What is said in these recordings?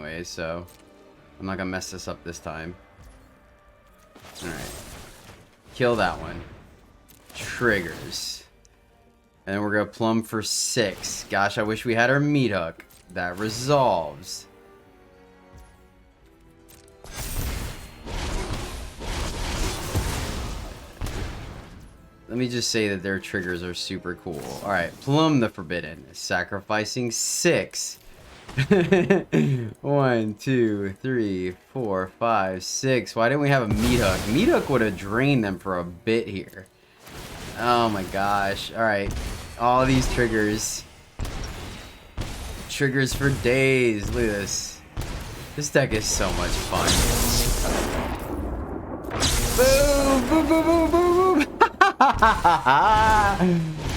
anyway, so I'm not gonna mess this up this time. Alright. Kill that one. Triggers. And then we're gonna plumb for 6. Gosh, I wish we had our meat hook. That resolves. Let me just say that their triggers are super cool. Alright, plumb the forbidden. Sacrificing 6. 1, 2, 3, 4, 5, 6. Why didn't we have a meat hook? Meat hook would have drained them for a bit here. Oh my gosh. Alright. All these triggers. Triggers for days. Look at this. This deck is so much fun. Boom! Boom, boom, boom, boom, boom!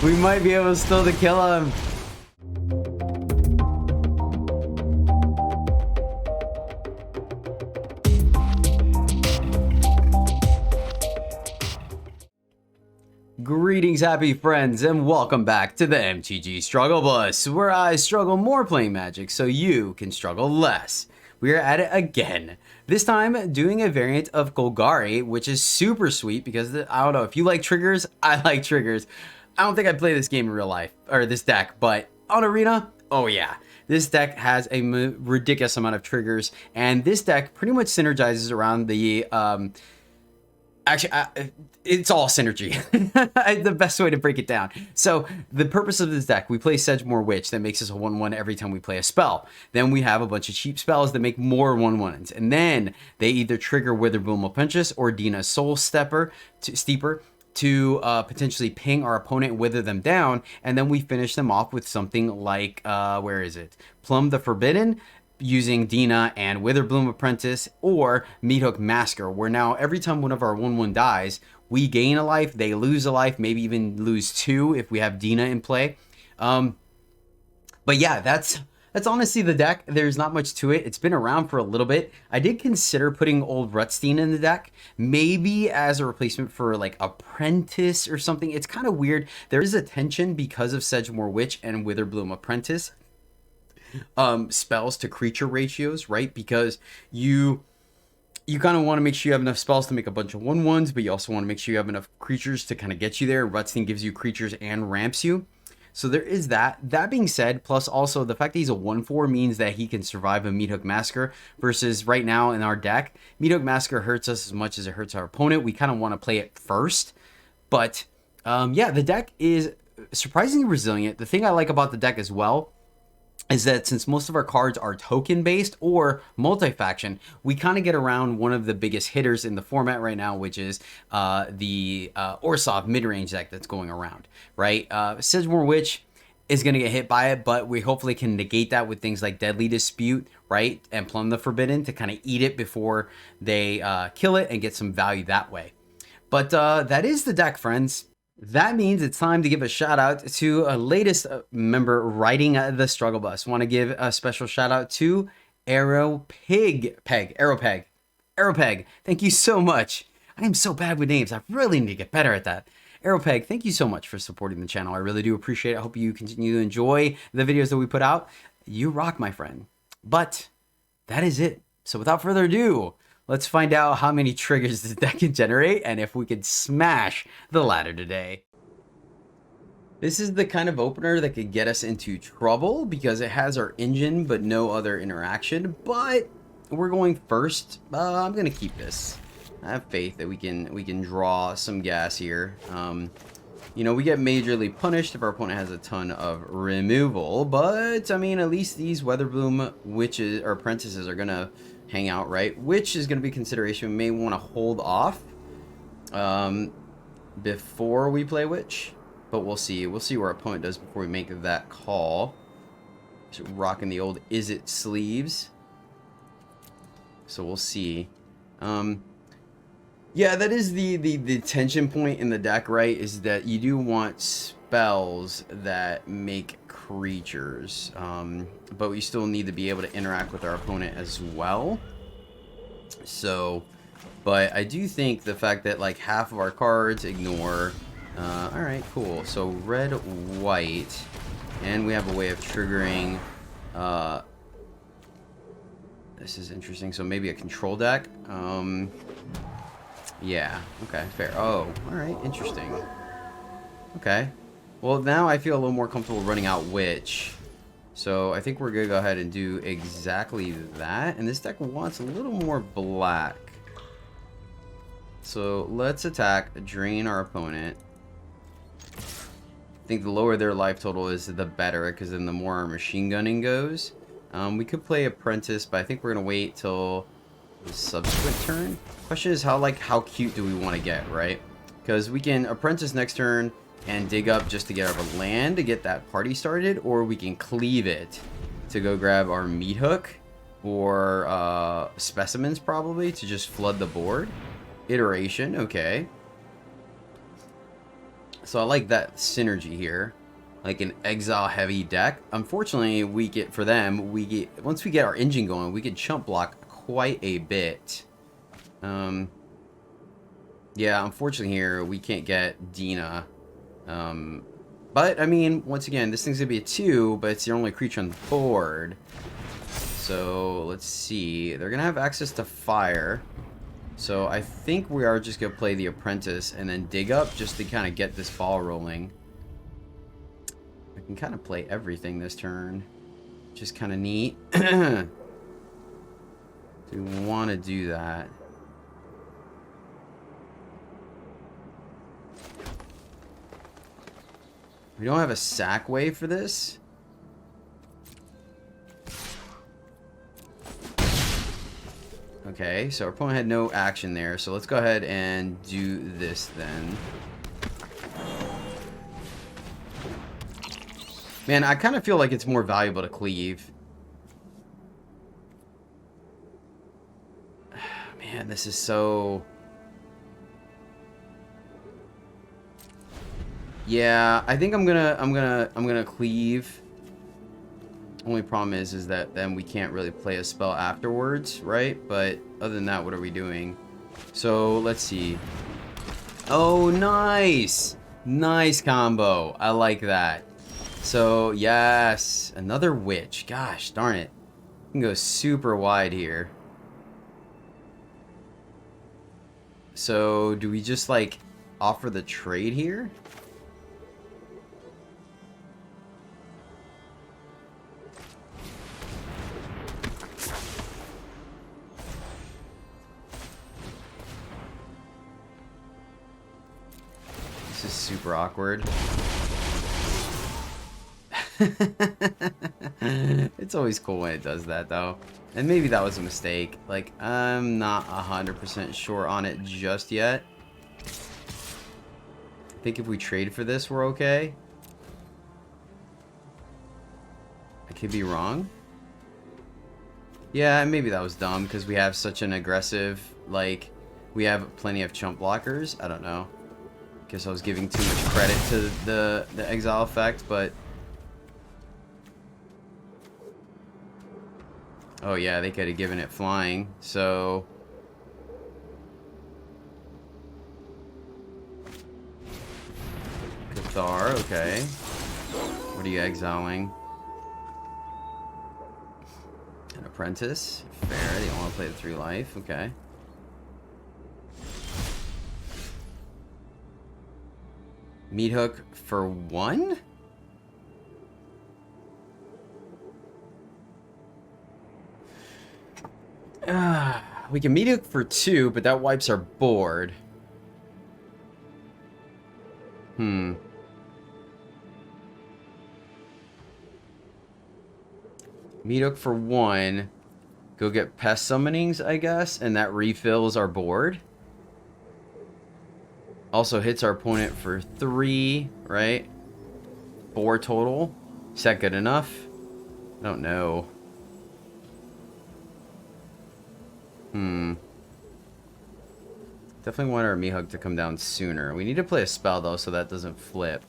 We might be able still to kill him. Greetings, happy friends, and welcome back to the MTG Struggle Bus, where I struggle more playing Magic so you can struggle less. We are at it again. This time, doing a variant of Golgari, which is super sweet because, I don't know, if you like triggers, I like triggers. I don't think I'd play this game in real life, or this deck, but on Arena, oh yeah. This deck has a ridiculous amount of triggers, and this deck pretty much synergizes around the, actually, it's all synergy. The best way to break it down. So the purpose of this deck, we play Sedgemoor Witch that makes us a 1/1 every time we play a spell. Then we have a bunch of cheap spells that make more 1/1s. And then they either trigger Witherbloom Apprentice or Dina's Soul Steeper to potentially ping our opponent and wither them down. And then we finish them off with something like, where is it? Plumb the Forbidden, using Dina and Witherbloom Apprentice, or Meathook Masker, where now every time one of our 1/1 dies, we gain a life, they lose a life, maybe even lose 2 if we have Dina in play. But yeah, that's honestly the deck. There's not much to it. It's been around for a little bit. I did consider putting old Rutstein in the deck, maybe as a replacement for like Apprentice or something. It's kind of weird. There is a tension because of Sedgemoor Witch and Witherbloom Apprentice. Spells to creature ratios, right? Because you kind of want to make sure you have enough spells to make a bunch of 1/1s, but you also want to make sure you have enough creatures to kind of get you there. Rutstein gives you creatures and ramps you. So there is that. That being said, plus also the fact that he's a 1/4 means that he can survive a Meathook Masker, versus right now in our deck, Meathook Masker hurts us as much as it hurts our opponent. We kind of want to play it first. But yeah, the deck is surprisingly resilient. The thing I like about the deck as well is that since most of our cards are token based or multi-faction, we kind of get around one of the biggest hitters in the format right now, which is the Orsov mid-range deck that's going around, right? Sedgemoor Witch is going to get hit by it, but we hopefully can negate that with things like Deadly Dispute, right? And Plumb the Forbidden to kind of eat it before they kill it and get some value that way. But that is the deck, friends. That means it's time to give a shout out to a latest member riding the struggle bus. Want to give a special shout out to Aeropeg. Thank you so much. I am so bad with names. I really need to get better at that. Aeropeg, thank you so much for supporting the channel. I really do appreciate it. I hope you continue to enjoy the videos that we put out. You rock, my friend. But that is it. So without further ado, let's find out how many triggers this deck can generate and if we can smash the ladder today. This is the kind of opener that could get us into trouble because it has our engine but no other interaction. But we're going first. I'm gonna keep this. I have faith that we can draw some gas here. You know, we get majorly punished if our opponent has a ton of removal, but I mean, at least these Witherbloom Witches or Apprentices are gonna hang out, right? Which is going to be consideration. We may want to hold off before we play Witch, but we'll see. We'll see what our opponent does before we make that call. So rocking the old Is It sleeves. So we'll see. Yeah, that is the tension point in the deck, right? Is that you do want spells that make creatures, but we still need to be able to interact with our opponent as well. So, but I do think the fact that like half of our cards ignore. All right, cool. So red, white, and we have a way of triggering This is interesting. So maybe a control deck. Yeah. Okay. Fair. Oh. All right. Interesting. Okay. Well, now I feel a little more comfortable running out Witch. So I think we're gonna go ahead and do exactly that. And this deck wants a little more black. So let's attack, drain our opponent. I think the lower their life total is, the better, because then the more our machine gunning goes. We could play Apprentice, but I think we're gonna wait till the subsequent turn. Question is how cute do we want to get, right? Because we can Apprentice next turn and dig up just to get our land to get that party started, or we can cleave it to go grab our meat hook or specimens, probably, to just flood the board. Iteration, okay. So I like that synergy here, like an exile heavy deck. Unfortunately, once we get our engine going, we can chump block quite a bit. Yeah, unfortunately here we can't get Dina. But I mean, once again, this thing's gonna be a 2, but it's the only creature on the board. So let's see, they're gonna have access to fire. So I think we are just going to play the Apprentice and then dig up just to kind of get this ball rolling. I can kind of play everything this turn. Just kind of neat. Do we want to do that? We don't have a sack wave for this. Okay, so our opponent had no action there, so let's go ahead and do this then. Man, I kind of feel like it's more valuable to cleave. Man, this is so... Yeah, I think I'm gonna cleave. Only problem is that then we can't really play a spell afterwards, right? But other than that, what are we doing? So let's see. Oh, nice! Nice combo. I like that. So yes, another witch. Gosh darn it. You can go super wide here. So do we just like offer the trade here? This is super awkward. It's always cool when it does that, though. And maybe that was a mistake. Like, I'm not 100% sure on it just yet. I think if we trade for this, we're okay. I could be wrong. Yeah, maybe that was dumb, because we have such an aggressive, like, we have plenty of chump blockers. I don't know. Guess I was giving too much credit to the exile effect, but... Oh yeah, they could have given it flying, so... Cathar, okay. What are you exiling? An Apprentice. Fair, they don't want to play the 3 life, okay. Meat hook for 1? We can meat hook for 2, but that wipes our board. Meat hook for 1. Go get pest summonings, I guess, and that refills our board. Also hits our opponent for 3, right? 4 total. Is that good enough? I don't know. Definitely want our Mihug to come down sooner. We need to play a spell, though, so that doesn't flip.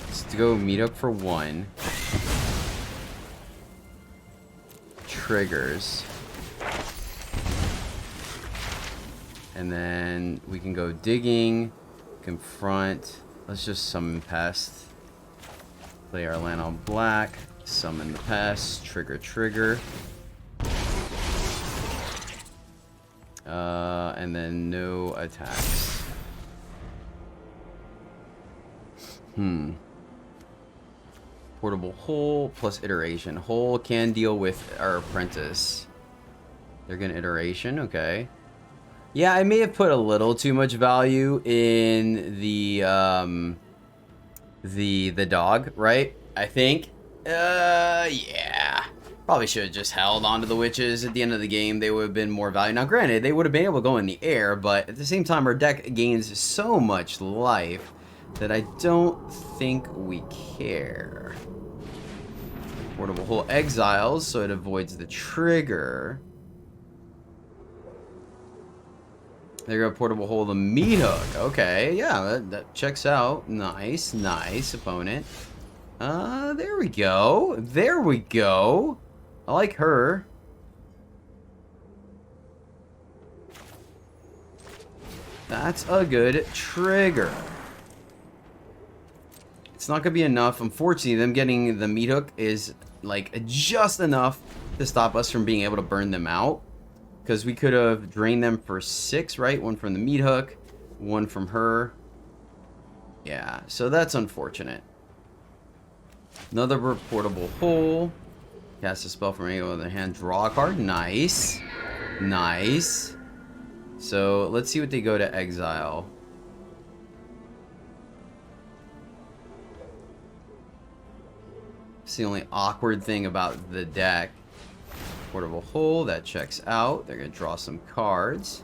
Let's go Mihug for 1. Triggers. And then we can go digging, confront. Let's just summon Pest. Play our land on black. Summon the Pest. Trigger. And then no attacks. Portable Hole plus Iteration. Hole can deal with our apprentice. They're gonna Iteration, okay. Yeah, I may have put a little too much value in the dog, right? I think. Yeah. Probably should have just held onto the witches at the end of the game. They would have been more value. Now, granted, they would have been able to go in the air, but at the same time, our deck gains so much life that I don't think we care. Portable Hole exiles, so it avoids the trigger. They're going to Portable Hole the meat hook. Okay, yeah, that checks out. Nice, opponent. There we go. I like her. That's a good trigger. It's not going to be enough. Unfortunately, them getting the meat hook is like just enough to stop us from being able to burn them out. Because we could have drained them for 6, right? 1 from the meat hook, 1 from her. Yeah, so that's unfortunate. Another Portable Hole. Cast a spell from any other hand. Draw a card. Nice. So let's see what they go to exile. It's the only awkward thing about the deck. Portable Hole, that checks out. They're going to draw some cards.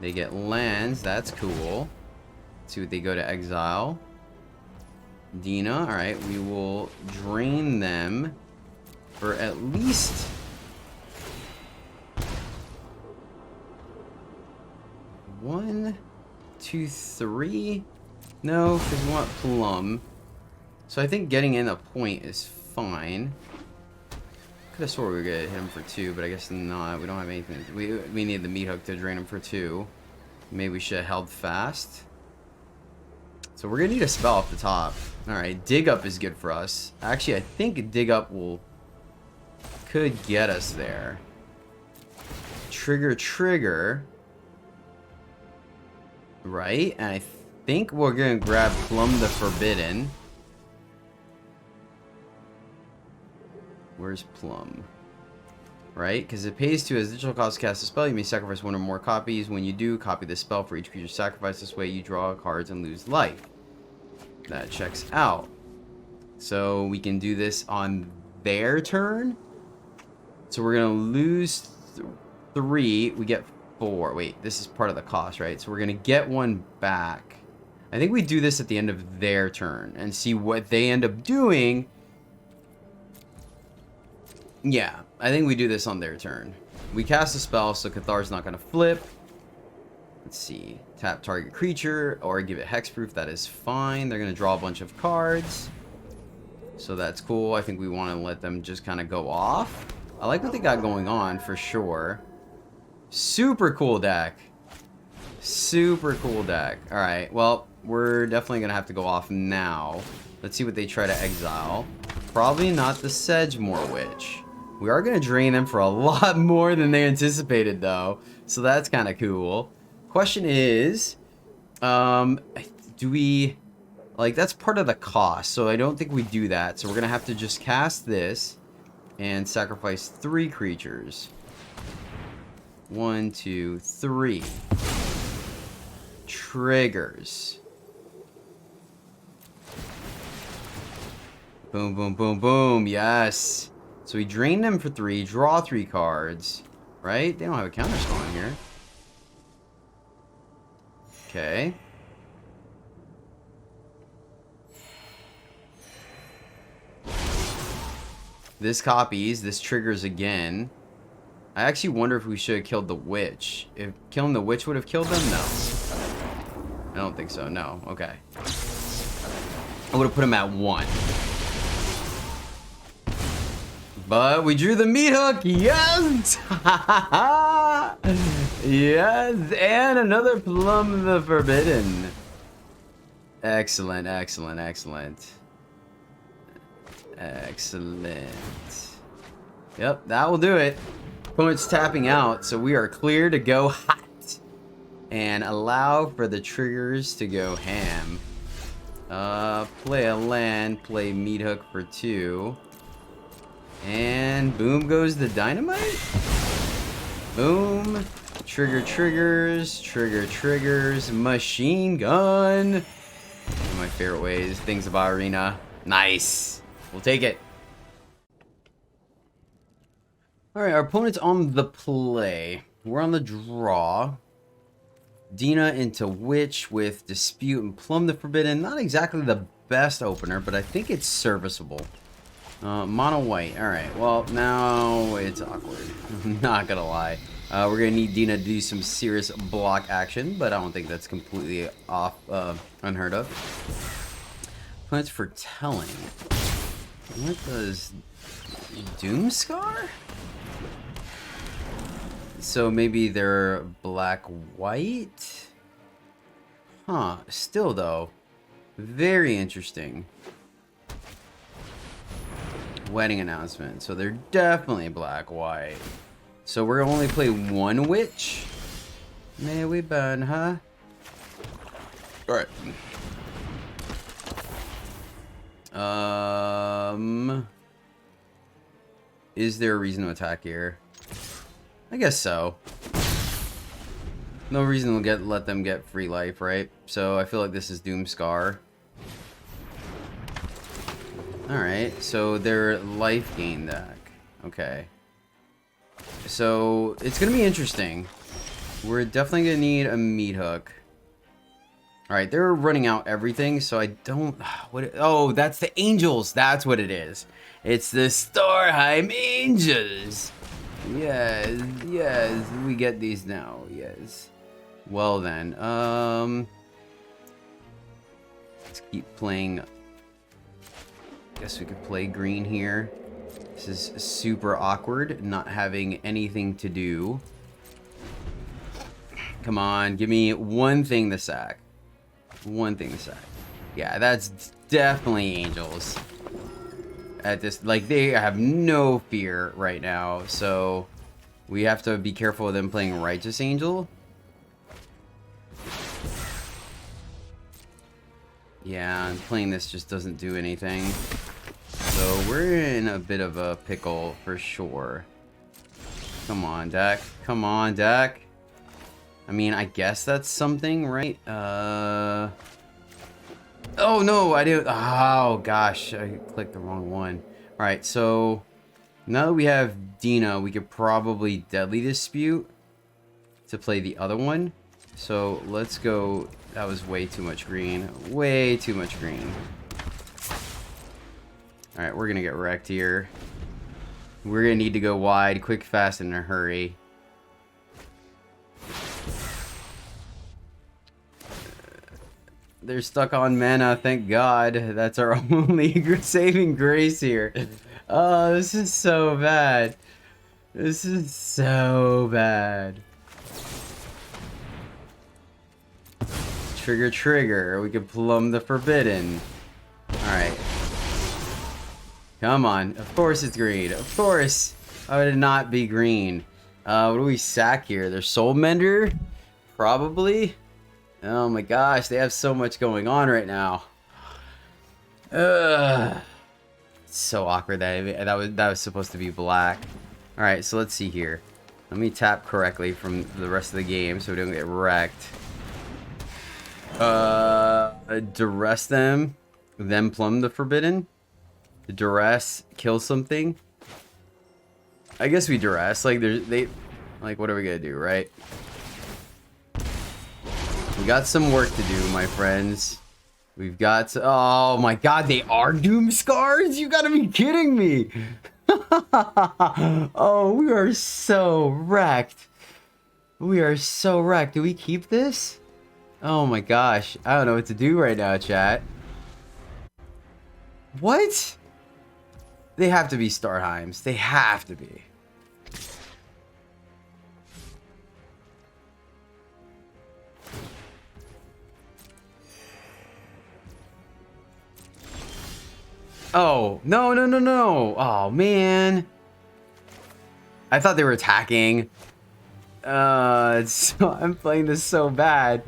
They get lands. That's cool. Let's see what they go to exile. Dina. Alright, we will drain them for at least... one, 2, 3. No, because we want Plum. So I think getting in a point is fine. Could have swore we were gonna hit him for 2, but I guess not. We don't have anything. We need the meat hook to drain him for 2. Maybe we should have held fast. So we're gonna need a spell off the top. Alright, Dig Up is good for us. Actually, I think Dig Up could get us there. Trigger. Right? And I think we're gonna grab Plum the Forbidden. Where's Plum? Right? Because it pays 2 as additional cost to cast a spell. You may sacrifice 1 or more copies. When you do, copy the spell for each creature sacrificed. This way you draw cards and lose life. That checks out. So we can do this on their turn. So we're going to lose 3. We get 4. Wait, this is part of the cost, right? So we're going to get 1 back. I think we do this at the end of their turn and see what they end up doing. Yeah, I think we do this on their turn. We cast a spell, so Cathar's not going to flip. Let's see. Tap target creature or give it hexproof. That is fine. They're going to draw a bunch of cards. So that's cool. I think we want to let them just kind of go off. I like what they got going on for sure. Super cool deck. Alright, well, we're definitely going to have to go off now. Let's see what they try to exile. Probably not the Sedgemoor Witch. We are going to drain them for a lot more than they anticipated, though. So that's kind of cool. Question is, do we... like, that's part of the cost, so I don't think we do that. So we're going to have to just cast this and sacrifice 3 creatures. 1, 2, 3. Triggers. Boom, boom, boom, boom. Yes. So we drain them for 3, draw 3 cards. Right? They don't have a counterspell on here. Okay. This copies. This triggers again. I actually wonder if we should have killed the witch. If killing the witch would have killed them? No. I don't think so. No. Okay. I would have put him at 1. But we drew the meat hook. Yes! Yes! And another Plum the Forbidden. Excellent. Excellent. Yep, that will do it. Opponent's tapping out, so we are clear to go hot. And allow for the triggers to go ham. Play a land, play meat hook for 2. And boom goes the dynamite. Boom. Trigger triggers, trigger triggers, machine gun. One of my favorite ways, things about Arena. Nice. We'll take it. Alright, our opponent's on the play. We're on the draw. Dina into Witch with Dispute and Plumb the Forbidden. Not exactly the best opener, but I think it's serviceable. Mono white. Alright, well, now it's awkward. I'm not gonna lie. We're gonna need Dina to do some serious block action, but I don't think that's completely off, unheard of. Plans for telling. What does Doomscar? So maybe they're black-white? Huh, still though. Very interesting. Wedding announcement. So they're definitely black-white. So we're gonna only play one witch? May we burn, huh? Alright. Is there a reason to attack here? I guess so. No reason to let them get free life, right? So I feel like this is Doomscar. Alright, so their life gain deck. Okay. So it's gonna be interesting. We're definitely gonna need a meat hook. Alright, they're running out everything, so I don't... Oh, that's the Angels! That's what it is. It's the Starheim Angels! Yes, yes, we get these now, yes. Well then, let's keep playing. Guess we could play green here. This is super awkward, not having anything to do. Come on, give me one thing to sack. One thing to sack. Yeah, that's definitely Angels. At this, like, they have no fear right now, so we have to be careful of them playing Righteous Angel. Yeah, and playing this just doesn't do anything. So we're in a bit of a pickle for sure. Come on, deck. Come on, deck. I mean, I guess that's something, right? Oh, no, I didn't. Oh, gosh, I clicked the wrong one. All right, so now that we have Dina, we could probably Deadly Dispute to play the other one. So let's go. That was way too much green. Way too much green. All right, we're going to get wrecked here. We're going to need to go wide, quick, fast, and in a hurry. They're stuck on mana, thank God. That's our only saving grace here. Oh, this is so bad. This is so bad. Trigger, trigger. We can plumb the forbidden. Alright. Come on. Of course it's green. Of course. How would it not be green? What do we sack here? Their Soul Mender? Probably. Oh my gosh, they have so much going on right now. Ugh. It's so awkward that was supposed to be black. All right, so let's see here. Let me tap correctly from the rest of the game so we don't get wrecked. Duress them, then plumb the forbidden. Duress, kill something. I guess we duress. Like like what are we gonna do, right? We got some work to do, my friends. We've got to, oh my God, they are Doomscars? You gotta be kidding me. Oh, we are so wrecked. We are so wrecked. Do we keep this? Oh my gosh. I don't know what to do right now, chat. What? They have to be Starheims. They have to be. Oh, no, no, no, no. Oh, man. I thought they were attacking. I'm playing this so bad.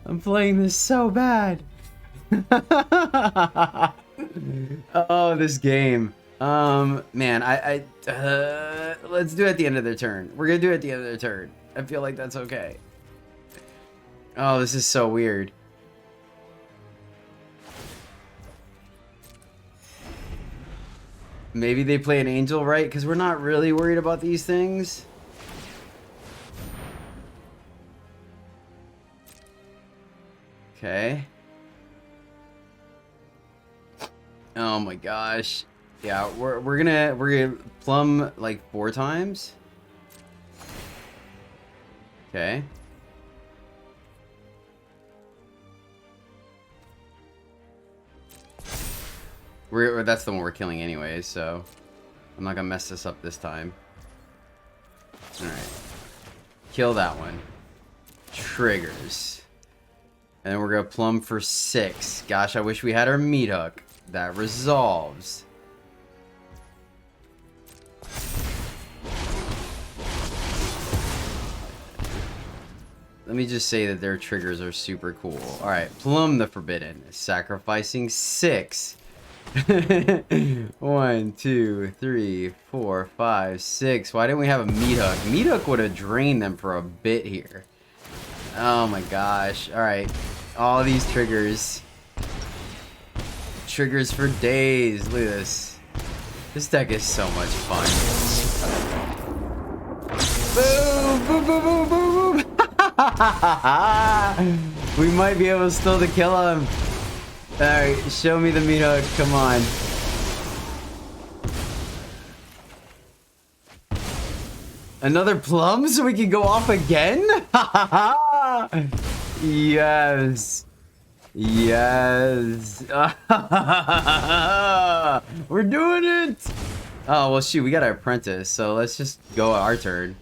I'm playing this so bad. Oh, this game. Man, let's do it at the end of their turn. We're gonna do it at the end of their turn. I feel like that's okay. Oh, this is so weird. Maybe they play an angel, right? Because we're not really worried about these things. Okay. Oh my gosh. Yeah, we're gonna plumb like 4 times. Okay. That's the one we're killing anyways, so I'm not gonna mess this up this time. Alright. Kill that one. Triggers. And then we're gonna plumb for 6. Gosh, I wish we had our meat hook. That resolves. Let me just say that their triggers are super cool. Alright, plumb the forbidden. Sacrificing 6. 1, 2, 3, 4, 5, 6. Why didn't we have a meat hook? Meat hook would have drained them for a bit here. Oh my gosh. Alright. All these triggers. Triggers for days. Look at this. This deck is so much fun. Boom! Boom, boom, boom, boom, boom! We might be able still to kill him. Alright, show me the meat hook. Come on. Another plum so we can go off again? Yes. Yes. We're doing it. Oh, well, shoot. We got our apprentice. So let's just go our turn.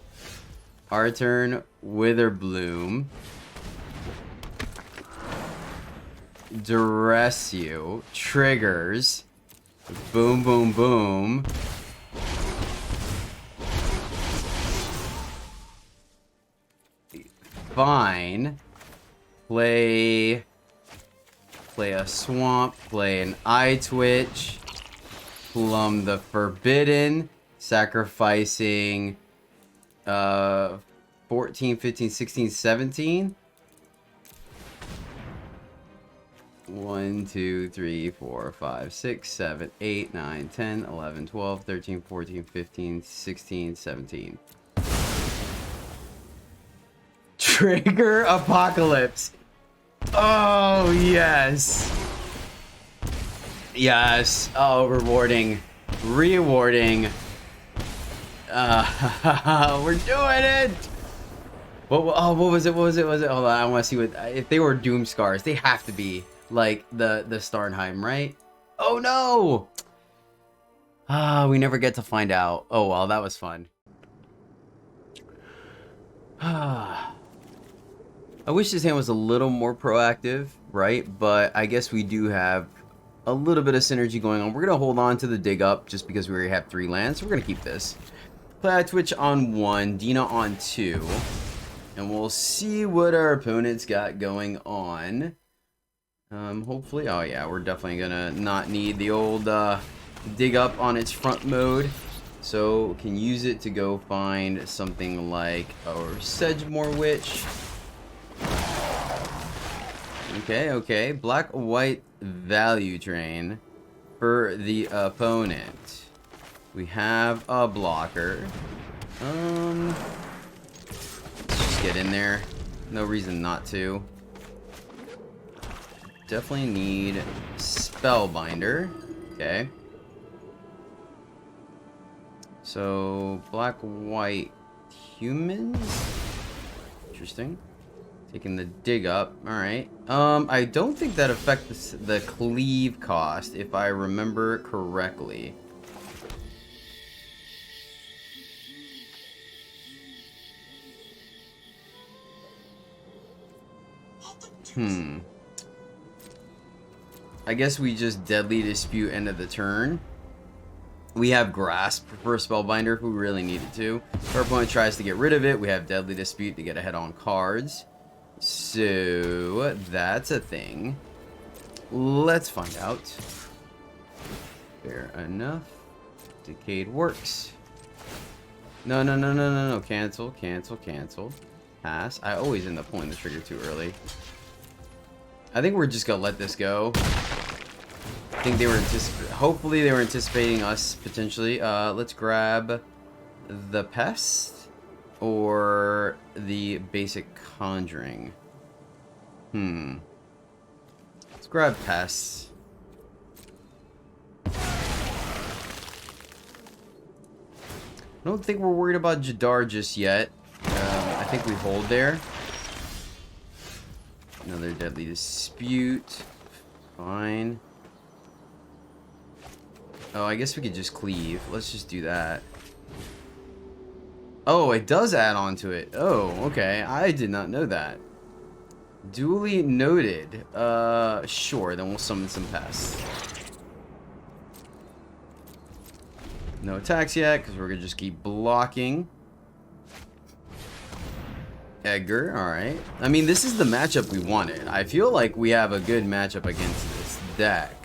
Our turn. Witherbloom. Duress you. Triggers. Boom, boom, boom. Fine. Play a swamp. Play an eye twitch. Plumb the forbidden. Sacrificing 14, 15, 16, 17. 1, 2, 3, 4, 5, 6, 7, 8, 9, 10, 11, 12, 13, 14, 15, 16, 17. Trigger Apocalypse. Oh, yes. Yes. Oh, rewarding. Rewarding. We're doing it. What was it? What was it? Hold on. I want to see what... If they were Doom Scars, they have to be like the Starnheim, right? Oh, no. We never get to find out. Oh, well, that was fun. I wish this hand was a little more proactive, right? But I guess we do have a little bit of synergy going on. We're going to hold on to the dig up just because we already have 3 lands. So we're going to keep this. Play Twitch on 1, Dina on 2. And we'll see what our opponent's got going on. Hopefully, oh yeah, we're definitely going to not need the old dig up on its front mode. So can use it to go find something like our Sedgemoor Witch. Okay. Black-white value drain for the opponent. We have a blocker. Let's just get in there. No reason not to. Definitely need Spellbinder. Okay. So, black-white humans? Interesting. Taking the dig up. Alright. I don't think that affects the cleave cost, if I remember correctly. I guess we just Deadly Dispute end of the turn. We have Grasp for Spellbinder if we really needed to. If our opponent tries to get rid of it, we have Deadly Dispute to get ahead on cards. So, that's a thing. Let's find out. Fair enough. Decayed works. No. Cancel. Pass. I always end up pulling the trigger too early. I think we're just gonna let this go. I think they were hopefully they were anticipating us potentially. Let's grab the Pest or the basic Conjuring. Let's grab Pests. I don't think we're worried about Jadar just yet. I think we hold there. Another Deadly Dispute. Fine. Oh, I guess we could just cleave. Let's just do that. Oh, it does add on to it. Oh, okay. I did not know that. Duly noted. Sure, then we'll summon some pests. No attacks yet, because we're going to just keep blocking. Edgar, alright. I mean, this is the matchup we wanted. I feel like we have a good matchup against this deck.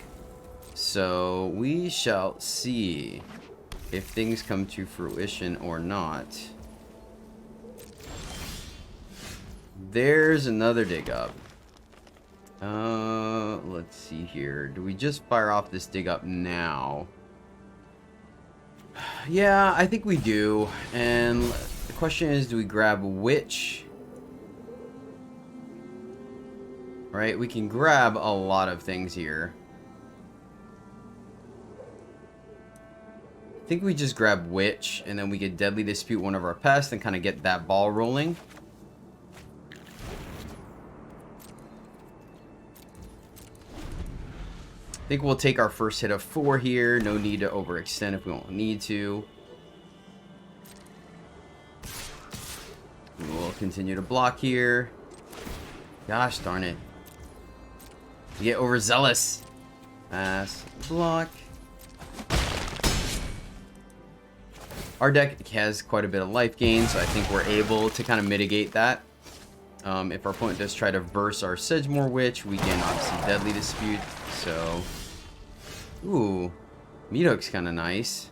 So, we shall see if things come to fruition or not. There's another dig up. Let's see here. Do we just fire off this dig up now? Yeah, I think we do. And the question is, do we grab Witch? Right, we can grab a lot of things here. I think we just grab Witch, and then we could Deadly Dispute one of our pests and kind of get that ball rolling. I think we'll take our first hit of 4 here. No need to overextend if we don't need to. We'll continue to block here. Gosh darn it. You get overzealous. Pass, block. Our deck has quite a bit of life gain, so I think we're able to kind of mitigate that. If our opponent does try to verse our Sedgemoor Witch, we can obviously Deadly Dispute. So, ooh, Meat Hook's kind of nice.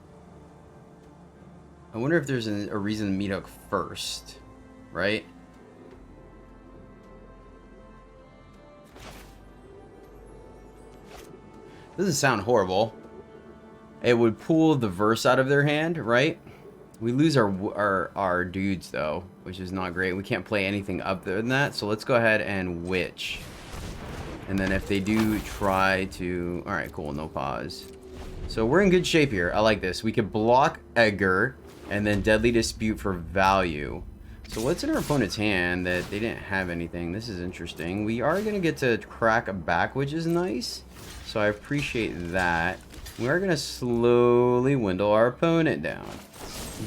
I wonder if there's a reason to Meat Hook first, right? Doesn't sound horrible. It would pull the verse out of their hand, right? We lose our dudes though, which is not great. We can't play anything other than that. So let's go ahead and Witch. And then if they do try to... Alright, cool, no pause. So we're in good shape here. I like this. We could block Edgar and then Deadly Dispute for value. So what's in our opponent's hand that they didn't have anything? This is interesting. We are going to get to crack a back, which is nice. So I appreciate that. We are going to slowly dwindle our opponent down.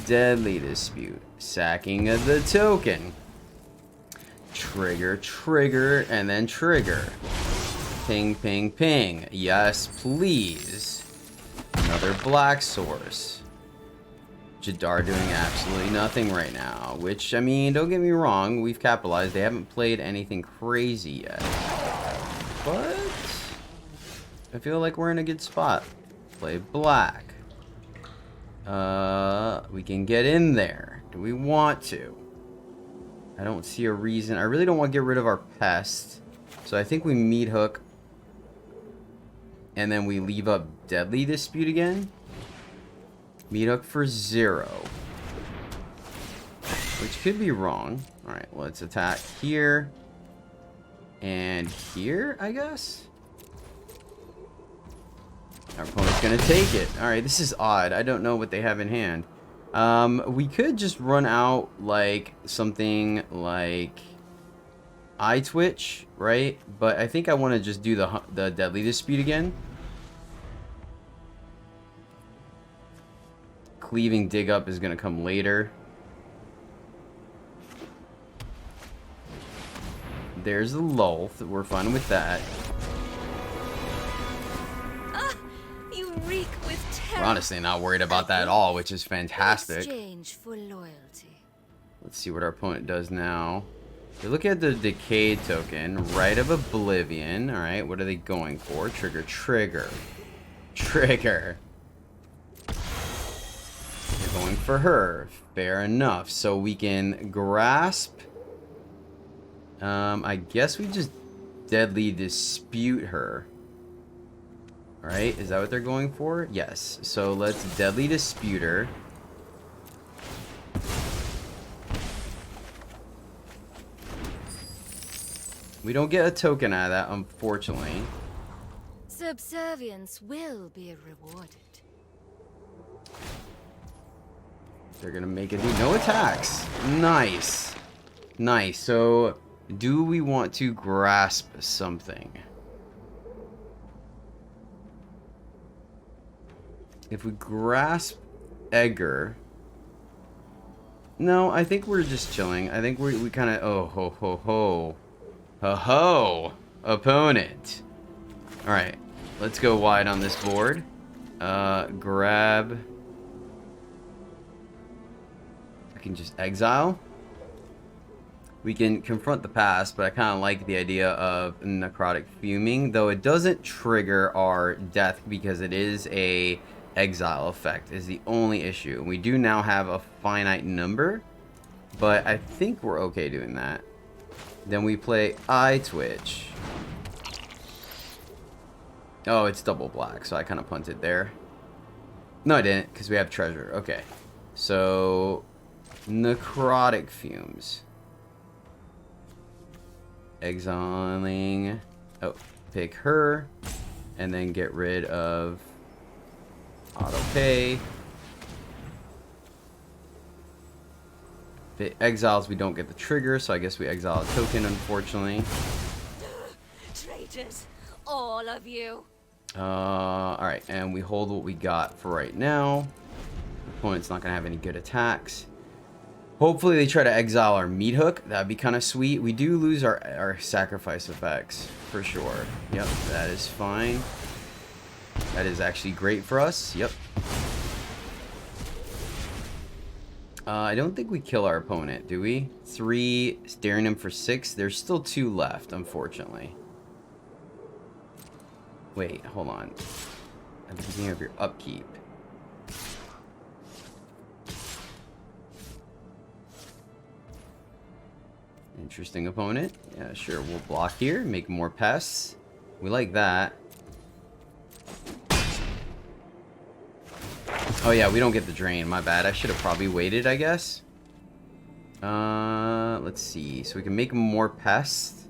Deadly Dispute. Sacking of the token. Trigger, trigger, and then trigger. Ping, ping, ping. Yes, please. Another black source. Jadar doing absolutely nothing right now. Which, I mean, don't get me wrong. We've capitalized. They haven't played anything crazy yet. But I feel like we're in a good spot. Play black. We can get in there. Do we want to? I don't see a reason. I really don't want to get rid of our pest. So I think we Meat Hook. And then we leave up Deadly Dispute again. Meat Hook for 0. Which could be wrong. Alright, let's attack here. And here, I guess? Our opponent's gonna take it. Alright, this is odd. I don't know what they have in hand. We could just run out like something like Eye Twitch, right? But I think I want to just do the Deadly Dispute again. Cleaving Dig Up is gonna come later. There's the Lulth. We're fine with that. We're honestly not worried about that at all, which is fantastic. Exchange for loyalty. Let's see what our opponent does now. They look at the decay token, Rite of Oblivion. All right, what are they going for? Trigger, trigger, trigger. They're going for her. Fair enough. So we can grasp. I guess we just deadly dispute her. All right, is that what they're going for? Yes. So let's deadly dispute her. We don't get a token out of that, unfortunately. Subservience will be rewarded. They're gonna make it do no attacks. Nice. Nice. So, do we want to grasp something? If we grasp Edgar... No, I think we're just chilling. I think we kind of... Oh, ho, ho, ho. Ho, ho. Opponent. Alright. Let's go wide on this board. Grab... I can just exile. We can confront the past, but I kind of like the idea of necrotic fuming, though it doesn't trigger our death because it is a exile effect is the only issue. We do now have a finite number, but I think we're okay doing that. Then we play Eye Twitch. Oh, it's double black, so I kind of punted there. No, I didn't, because we have treasure. Okay, so necrotic fumes. Exiling. Oh, pick her. And then get rid of auto pay. If it exiles, we don't get the trigger, so I guess we exile a token, unfortunately. Traitors, all of you. Alright, and we hold what we got for right now. The opponent's not going to have any good attacks. Hopefully they try to exile our meat hook. That'd be kind of sweet. We do lose our sacrifice effects, for sure. Yep, that is fine. That is actually great for us. Yep. I don't think we kill our opponent, do we? 3, staring him for 6. There's still 2 left, unfortunately. Wait, hold on. I'm thinking of your upkeep. Interesting opponent. Yeah, sure. We'll block here. Make more pests. We like that. Oh, yeah. We don't get the drain. My bad. I should have probably waited, I guess. Let's see. So we can make more pests.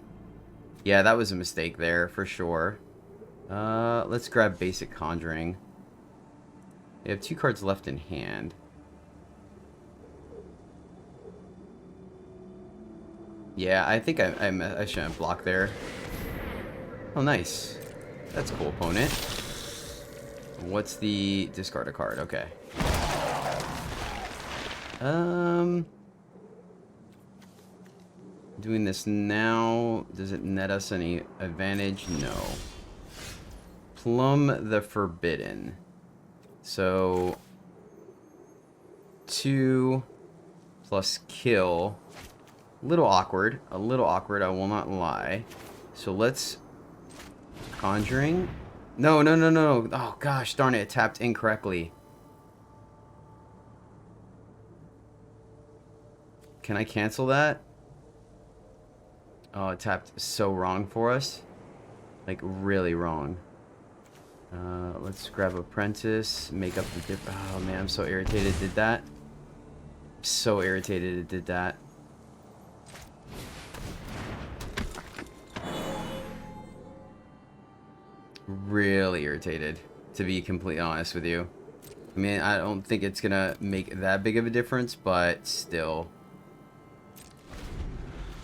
Yeah, that was a mistake there for sure. Let's grab basic conjuring. We have 2 cards left in hand. Yeah, I think I shouldn't block there. Oh, nice. That's a cool opponent. What's the discard a card? Okay. Doing this now, does it net us any advantage? No. Plumb the Forbidden. So 2 plus kill. A little awkward, I will not lie. So let's... Conjuring? No. Oh gosh, darn it, it tapped incorrectly. Can I cancel that? Oh, it tapped so wrong for us. Like, really wrong. Let's grab Apprentice, make up the dip. Oh man, I'm so irritated it did that. So irritated it did that. Really irritated, to be completely honest with you. I mean, I don't think it's gonna make that big of a difference, but still.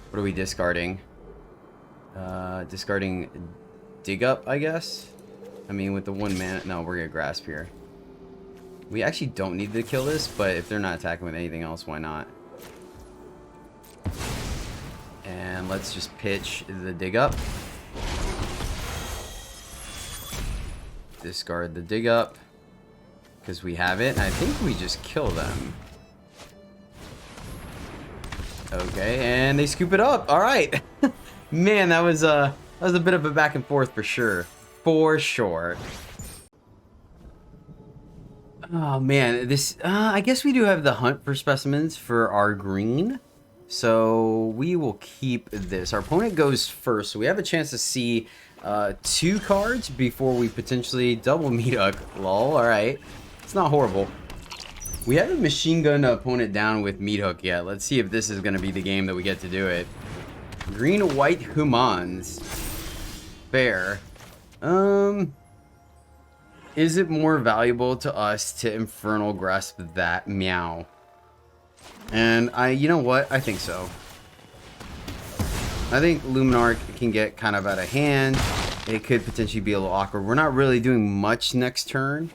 What are we discarding? Discarding Dig Up, I guess? I mean, with the 1 mana... No, we're gonna Grasp here. We actually don't need to kill this, but if they're not attacking with anything else, why not? And let's just pitch the Dig Up. Discard the Dig Up. because we have it. I think we just kill them. Okay, and they scoop it up. All right. Man, that was a bit of a back and forth for sure. For sure. Oh man, this I guess we do have the hunt for specimens for our green. So we will keep this. Our opponent goes first, so we have a chance to see 2 cards before we potentially double meat hook. Lol, alright. It's not horrible. We haven't machine gunned the opponent down with meat hook yet. Let's see if this is going to be the game that we get to do it. Green, white humans. Fair. Is it more valuable to us to Infernal Grasp that? Meow. And you know what? I think so. I think Luminarch can get kind of out of hand. It could potentially be a little awkward. We're not really doing much next turn.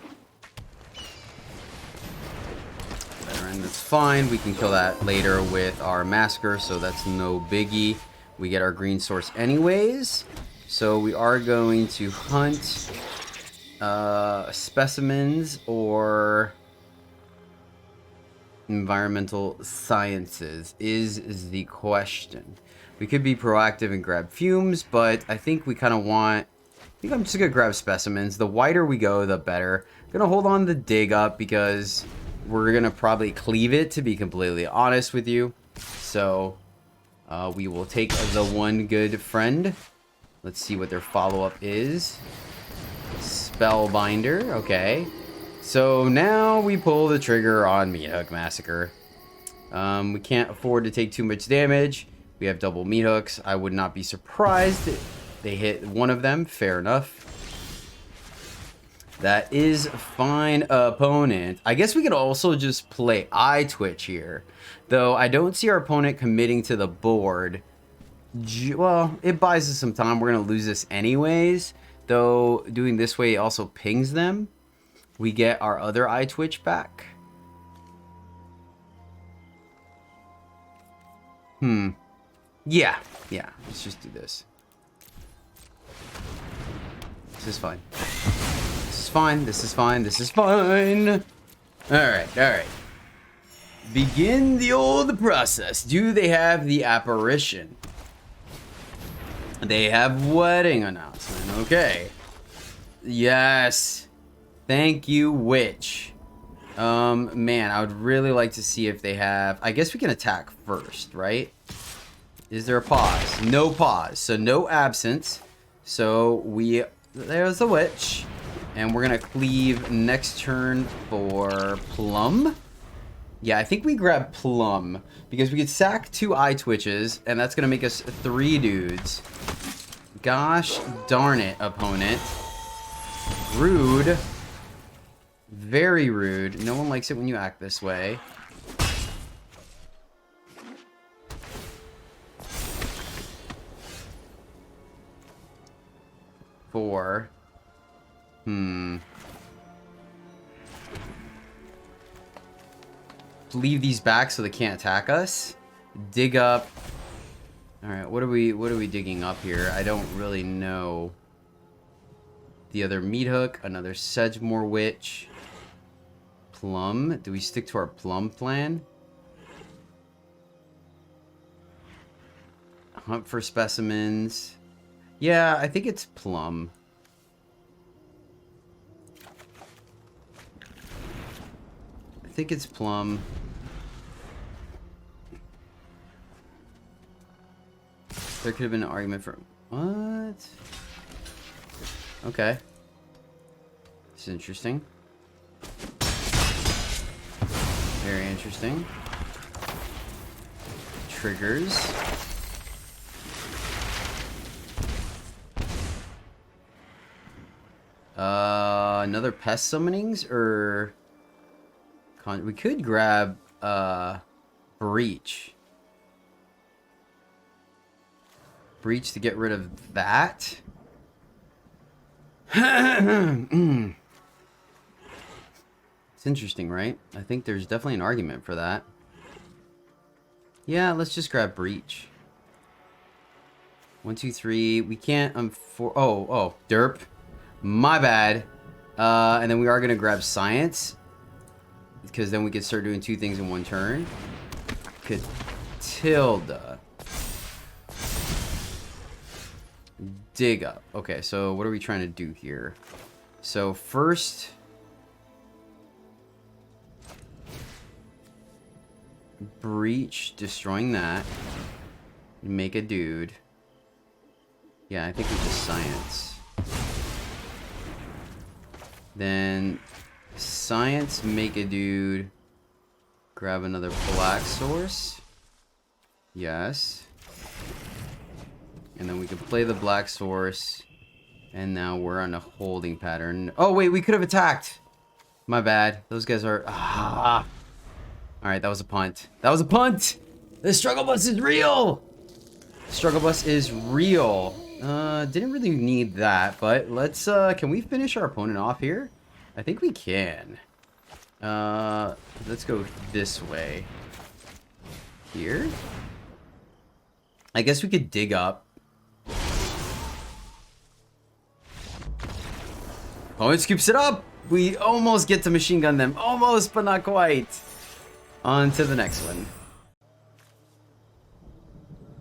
And that's fine. We can kill that later with our Massacre, so that's no biggie. We get our green source anyways. So we are going to hunt specimens or environmental sciences is the question. We could be proactive and grab fumes, but I think we kind of want... I think I'm just going to grab specimens. The wider we go, the better. I'm going to hold on to dig up because we're going to probably cleave it, to be completely honest with you. So we will take the one good friend. Let's see what their follow-up is. Spellbinder, okay. So now we pull the trigger on Meat Hook Massacre. We can't afford to take too much damage. We have double meat hooks. I would not be surprised if they hit one of them. Fair enough. That is fine, opponent. I guess we could also just play Eye Twitch here. Though I don't see our opponent committing to the board. Well, it buys us some time. We're going to lose this anyways. Though doing this way also pings them. We get our other Eye Twitch back. Yeah, let's just do this. This is fine. This is fine, this is fine, this is fine. Alright. Begin the old process. Do they have the apparition? They have wedding announcement. Okay. Yes. Thank you, Witch. Man, I would really like to see if they have... I guess we can attack first, right? Is there a pause? No pause. So no absence. So there's the Witch. And we're going to cleave next turn for Plum. Yeah, I think we grab Plum. Because we could sack 2 Eye Twitches. And that's going to make us 3 dudes. Gosh darn it, opponent. Rude. Very rude. No one likes it when you act this way. Four. Leave these back so they can't attack us. Dig up. All right, what are we digging up here? I don't really know. The other meat hook, another Sedgemoor Witch. Plum. Do we stick to our plum plan? Hunt for specimens. Yeah, I think it's plum. I think it's plum. There could have been an argument for... What? Okay. It's interesting. Very interesting. Triggers. Another pest summonings, or... We could grab, Breach. Breach to get rid of that. It's interesting, right? I think there's definitely an argument for that. Yeah, let's just grab Breach. 1, 2, 3. We can't, oh, derp. My bad. And then we are going to grab Science. because then we could start doing 2 things in 1 turn. Catilda. Dig up. Okay, so what are we trying to do here? So first, breach, destroying that. Make a dude. Yeah, I think we just science. Then science, make a dude. Grab another black source. Yes. And then we can play the black source. And now we're on a holding pattern. Oh, wait, we could have attacked. My bad. Those guys are... Ah. Alright, that was a punt. That was a punt! The struggle bus is real! Struggle bus is real. Didn't really need that, but let's... can we finish our opponent off here? I think we can. Let's go this way. Here? I guess we could dig up. Oh, it scoops it up! We almost get to machine gun them. Almost, but not quite. On to the next one.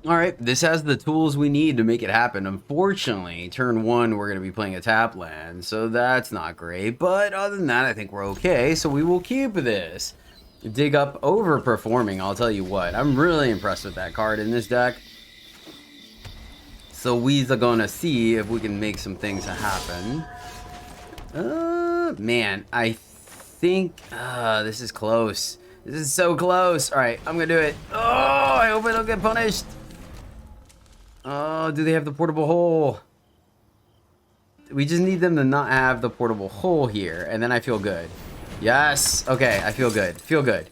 Alright, this has the tools we need to make it happen. Unfortunately, turn 1, we're going to be playing a tap land, so that's not great. But other than that, I think we're okay, so we will keep this. Dig up, overperforming, I'll tell you what. I'm really impressed with that card in this deck. So we're going to see if we can make some things happen. Man, I think this is close. This is so close. Alright, I'm gonna do it. Oh, I hope I don't get punished. Oh, do they have the portable hole? We just need them to not have the portable hole here, and then I feel good. Yes. Okay, I feel good. Feel good.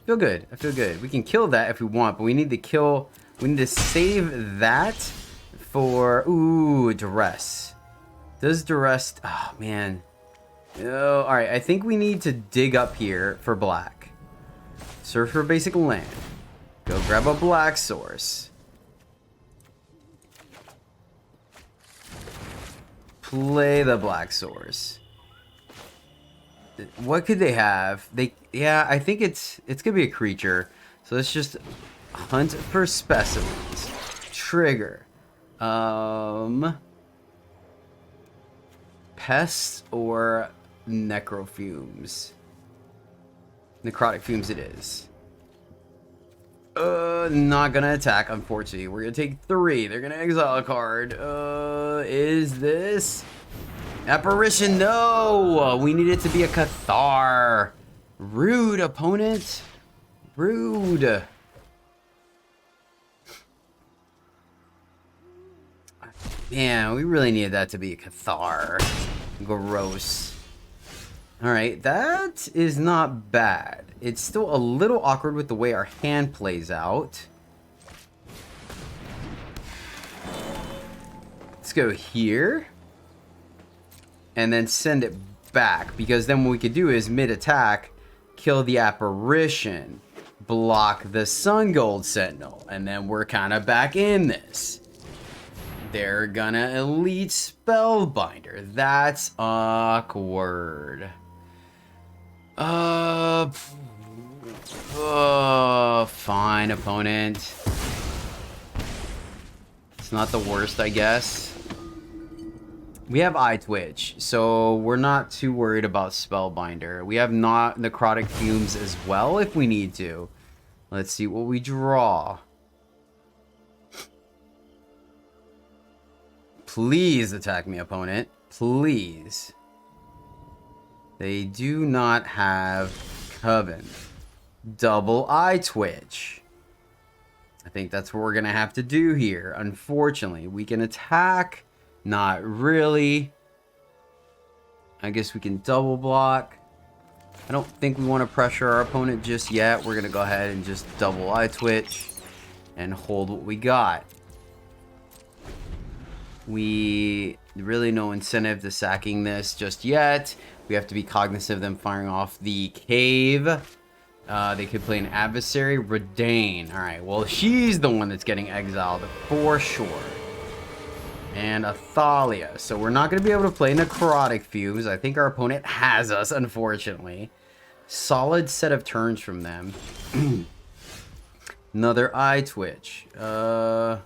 Feel good. I feel good. We can kill that if we want, but we need to kill... We need to save that for... Ooh, duress. Does duress... Oh, man. Oh, alright, I think we need to dig up here for black. Search for basic land. Go grab a black source. Play the black source. What could they have? Yeah, I think it's gonna be a creature. So let's just hunt for specimens. Trigger. Pests or necrofumes? Necrotic fumes it is. Not gonna attack, unfortunately. We're gonna take 3. They're gonna exile a card. Is this... Apparition? No! We need it to be a Cathar. Rude, opponent. Rude. Man, we really needed that to be a Cathar. Gross. Alright, that is not bad. It's still a little awkward with the way our hand plays out. Let's go here. And then send it back. Because then what we could do is mid-attack, kill the apparition, block the Sun Gold Sentinel, and then we're kind of back in this. They're gonna elite Spellbinder. That's awkward. Fine, opponent. It's not the worst, I guess. We have Eye Twitch, so we're not too worried about Spellbinder. We have not Necrotic Fumes as well if we need to. Let's see what we draw. Please attack me, opponent. Please. They do not have Coven. Double Eye Twitch. I think that's what we're going to have to do here. Unfortunately, we can attack. Not really. I guess we can double block. I don't think we want to pressure our opponent just yet. We're going to go ahead and just double Eye Twitch and hold what we got. We really no incentive to sacking this just yet. We have to be cognizant of them firing off the cave. They could play an adversary. Redane. Alright, well, she's the one that's getting exiled for sure. And Athalia. So we're not going to be able to play Necrotic Fumes. I think our opponent has us, unfortunately. Solid set of turns from them. Another eye twitch. I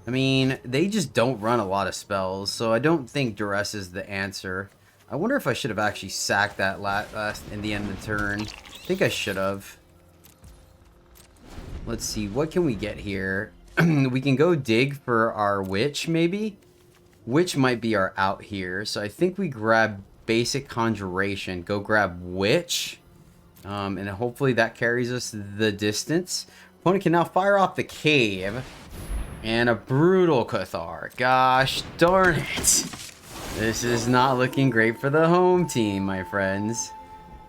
mean, they just don't run a lot of spells, so I don't think duress is the answer. I wonder if I should have actually sacked that last in the end of the turn. I think I should have. Let's see, what can we get here? We can go dig for our witch, maybe? Witch might be our out here, so I think we grab basic conjuration, go grab witch, and hopefully that carries us the distance. Opponent can now fire off the cave, and a brutal Cathar. Gosh darn it. This is not looking great for the home team, my friends.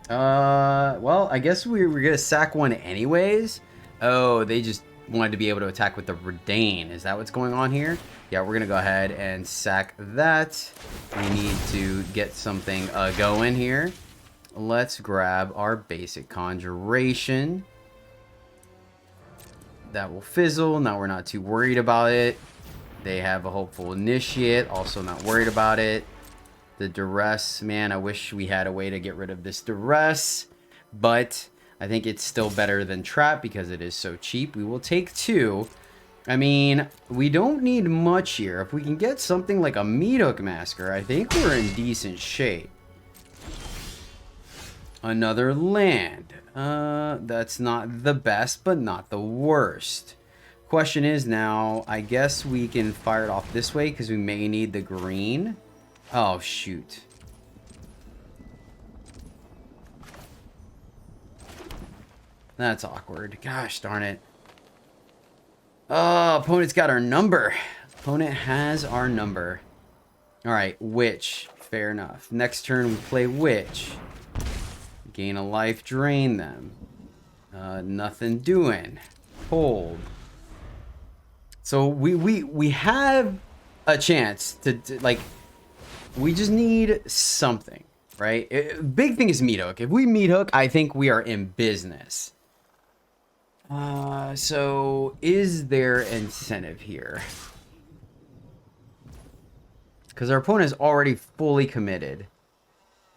Well, I guess we're gonna sack one anyways. Oh, they just wanted to be able to attack with the Redain. Is that what's going on here? Yeah, we're gonna go ahead and sack that. We need to get something going here. Let's grab our basic conjuration. That will fizzle. Now we're not too worried about it. They have a hopeful initiate. Also not worried about it. The duress, man, I wish we had a way to get rid of this duress, but I think it's still better than trap because it is so cheap. We will take 2. I mean, we don't need much here. If we can get something like a Meathook Masker, I think we're in decent shape. Another land. That's not the best, but not the worst. Question is now, I guess we can fire it off this way because we may need the green. Oh, shoot. That's awkward. Gosh darn it. Oh, opponent's got our number. Opponent has our number. Alright, witch. Fair enough. Next turn we play witch. Gain a life, drain them. Nothing doing. Hold. So we have a chance to like, we just need something, right? Big thing is Meathook. If we Meathook, I think we are in business. So is there incentive here? Because our opponent is already fully committed.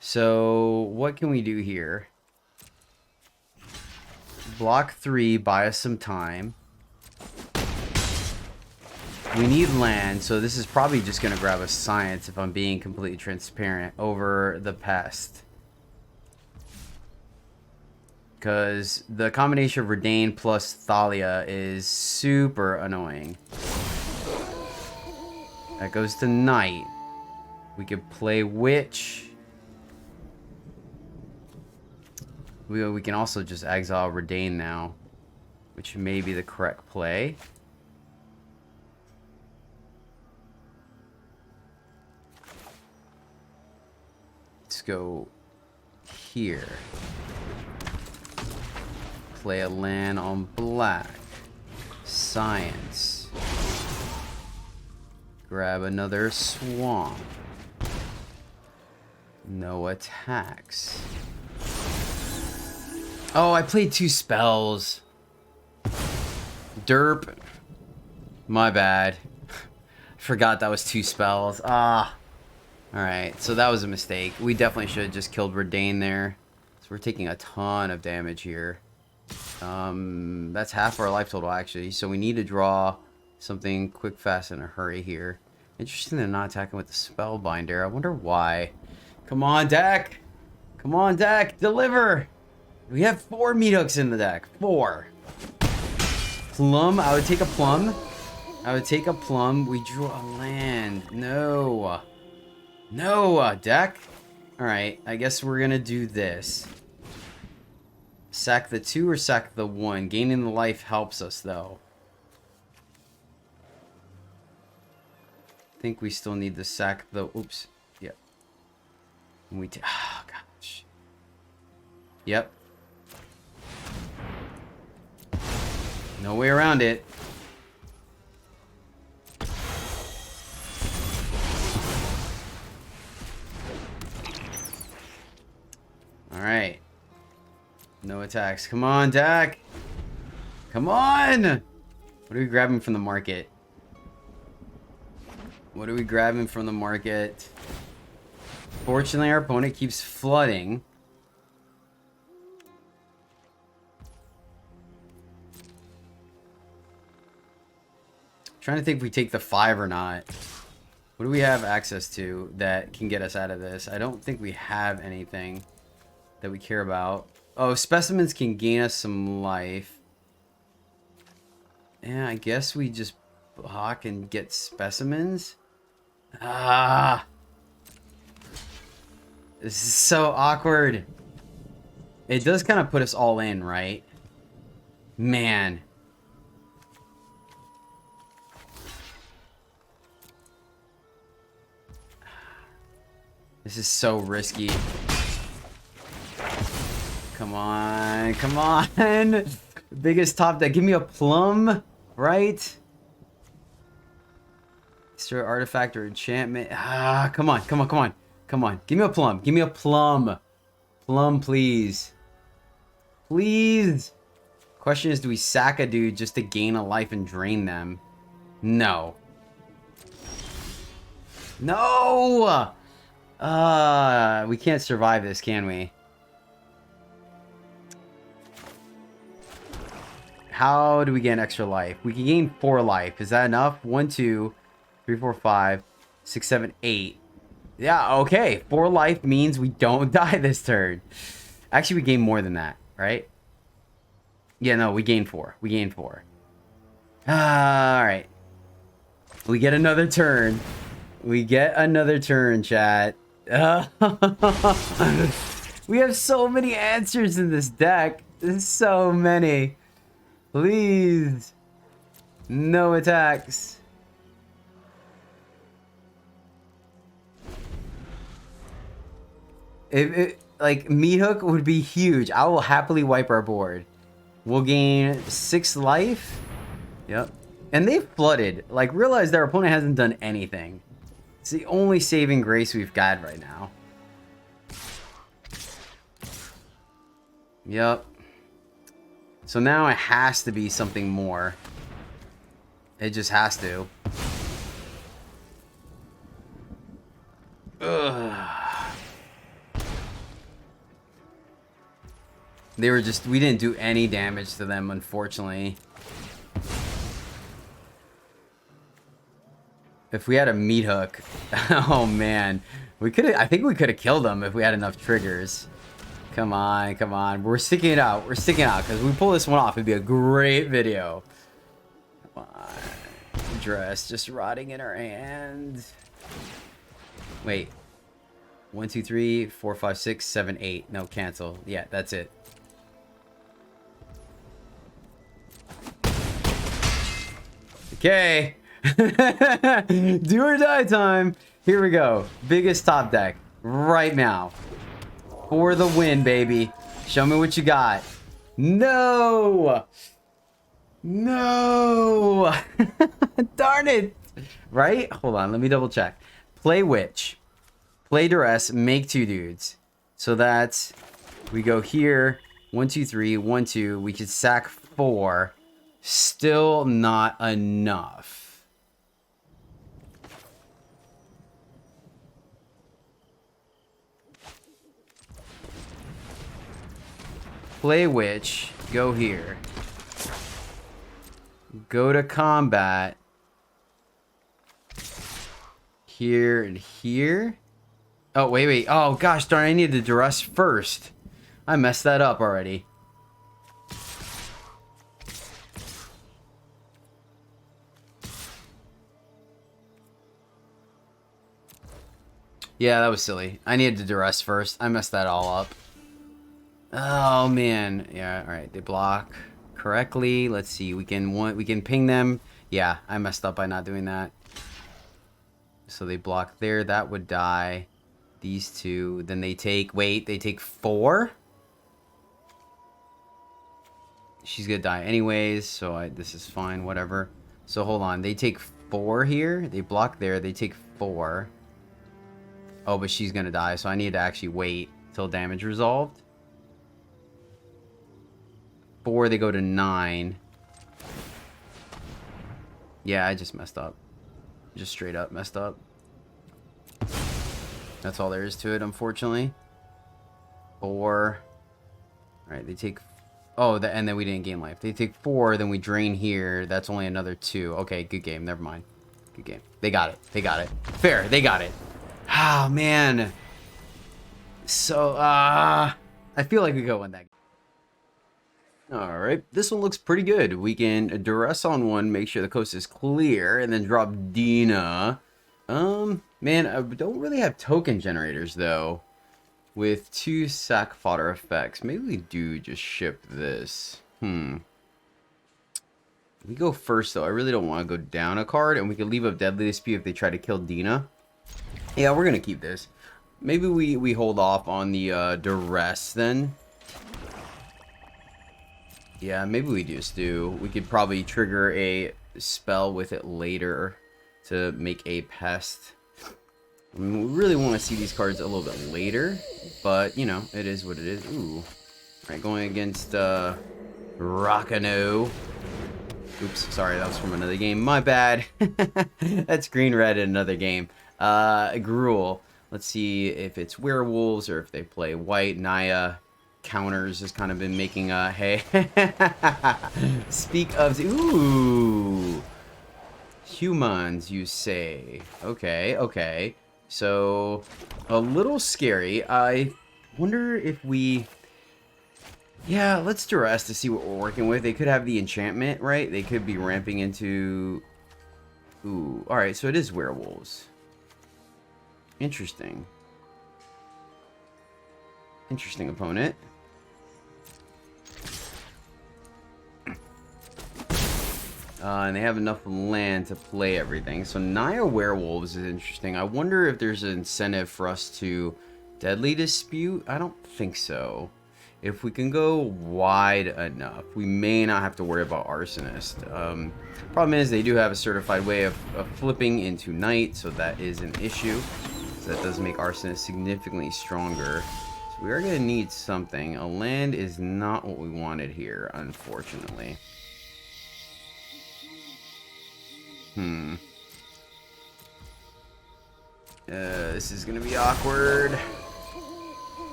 So what can we do here? Block 3, buy us some time. We need land, so this is probably just going to grab a science if I'm being completely transparent over the pest. Because the combination of Redain plus Thalia is super annoying. That goes to Knight. We could play Witch. We can also just exile Redain now, which may be the correct play. Let's go here. Play a land on black. Science. Grab another swamp. No attacks. Oh, I played 2 spells. Derp. My bad. Forgot that was 2 spells. Ah. Alright, so that was a mistake. We definitely should have just killed Redain there. So we're taking a ton of damage here. That's half our life total, actually. So we need to draw something quick, fast, in a hurry here. Interesting they're not attacking with the Spellbinder. I wonder why. Come on, deck! Come on, deck! Deliver! We have 4 Meathooks in the deck. 4. Plum. I would take a plum. I would take a plum. We drew a land. No. No, deck. Alright, I guess we're gonna do this. Sack the 2 or sack the 1? Gaining the life helps us, though. I think we still need to sack the... Oops. Yep. We oh, gosh. Yep. No way around it. Alright. No attacks. Come on, Dak. Come on! What are we grabbing from the market? What are we grabbing from the market? Fortunately, our opponent keeps flooding. Trying to think if we take the 5 or not. What do we have access to that can get us out of this? I don't think we have anything that we care about. Oh, specimens can gain us some life. Yeah, I guess we just block and get specimens. Ah, this is so awkward. It does kind of put us all in, right? Man. This is so risky. Come on, come on. Biggest top deck. Give me a plum, right? Destroy artifact or enchantment. Ah, come on, come on, come on. Come on. Give me a plum. Give me a plum. Plum, please. Please. Question is, do we sack a dude just to gain a life and drain them? No. No! We can't survive this, can we? How do we get an extra life? We can gain 4 life. Is that enough? 1, 2, 3, 4, 5, 6, 7, 8. Yeah, okay. 4 life means we don't die this turn. Actually, we gain more than that, right? Yeah, no, we gain 4. We gain 4. Alright. We get another turn. We get another turn, chat. We have so many answers in this deck. There's so many. Please. No attacks. Like, Meat Hook would be huge. I will happily wipe our board. We'll gain 6 life. Yep. And they've flooded. Like, realize their opponent hasn't done anything. It's the only saving grace we've got right now. Yep. So now it has to be something more. It just has to. Ugh. They were just... We didn't do any damage to them, unfortunately. If we had a Meat Hook... Oh, man. We could have... I think we could have killed them if we had enough triggers. Come on, come on. We're sticking it out. We're sticking it out. Because if we pull this one off, it'd be a great video. Come on. Dress just rotting in our hand. Wait. 1, 2, 3, 4, 5, 6, 7, 8. No, cancel. Yeah, that's it. Okay. Do or die time. Here we go. Biggest top deck right now. For the win, baby. Show me what you got. No. No. Darn it. Right? Hold on. Let me double check. Play Witch. Play Duress. Make 2 dudes. So that's... We go here. 1, 2, 3. 1, 2. We could sack 4. Still not enough. Play Witch. Go here. Go to combat. Here and here. Oh, wait, wait. Oh, gosh darn. I needed to duress first. I messed that up already. Yeah, that was silly. I needed to duress first. I messed that all up. Oh man. Yeah, alright. They block correctly. Let's see. We can ping them. Yeah, I messed up by not doing that. So they block there. That would die. These 2. Then they take... Wait, they take 4? She's gonna die anyways, so this is fine. Whatever. So hold on. They take 4 here. They block there. They take 4. Oh, but she's gonna die, so I need to actually wait till damage resolved. 4, they go to 9. Yeah, I just messed up. Just straight up messed up. That's all there is to it, unfortunately. 4. Alright, they take... Oh, and then we didn't gain life. They take 4, then we drain here. That's only another 2. Okay, good game. Never mind. Good game. They got it. They got it. Fair. They got it. Ah, man. So, I feel like we go win that game. Alright, this one looks pretty good. We can duress on one, make sure the coast is clear, and then drop Dina. Man, I don't really have token generators, though. With 2 sack fodder effects. Maybe we do just ship this. We go first, though. I really don't want to go down a card, and we can leave up Deadly Dispute if they try to kill Dina. Yeah, we're going to keep this. Maybe we hold off on the duress, then. Yeah, maybe we just do. We could probably trigger a spell with it later to make a pest. I mean, we really want to see these cards a little bit later, but, you know, it is what it is. Ooh. Alright, going against, Rakano. Oops, sorry, that was from another game. My bad. That's green-red in another game. Gruel. Let's see if it's werewolves or if they play white. Naya counters has kind of been making a hey. Speak of... Ooh. Humans, you say. Okay, okay. So, a little scary. I wonder if we... Yeah, let's duress to see what we're working with. They could have the enchantment, right? They could be ramping into... Ooh, alright, so it is werewolves. Interesting. Interesting opponent. And they have enough land to play everything. So Naya Werewolves is interesting. I wonder if there's an incentive for us to Deadly Dispute. I don't think so. If we can go wide enough, we may not have to worry about Arsonist. Problem is they do have a certified way of flipping into Knight, so that is an issue. So that does make Arsonist significantly stronger. So we are going to need something. A land is not what we wanted here, unfortunately. This is gonna be awkward.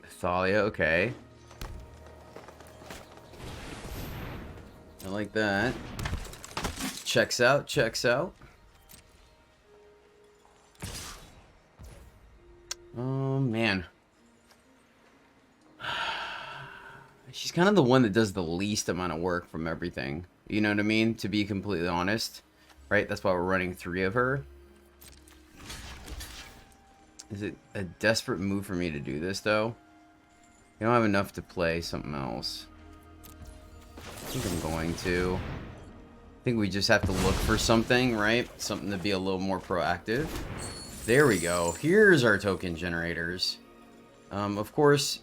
Thalia, okay. I like that. Checks out, checks out. Oh, man. She's kind of the one that does the least amount of work from everything. You know what I mean? To be completely honest. Right? That's why we're running 3 of her. Is it a desperate move for me to do this, though? I don't have enough to play something else. I think I'm going to. I think we just have to look for something, right? Something to be a little more proactive. There we go. Here's our token generators. Of course...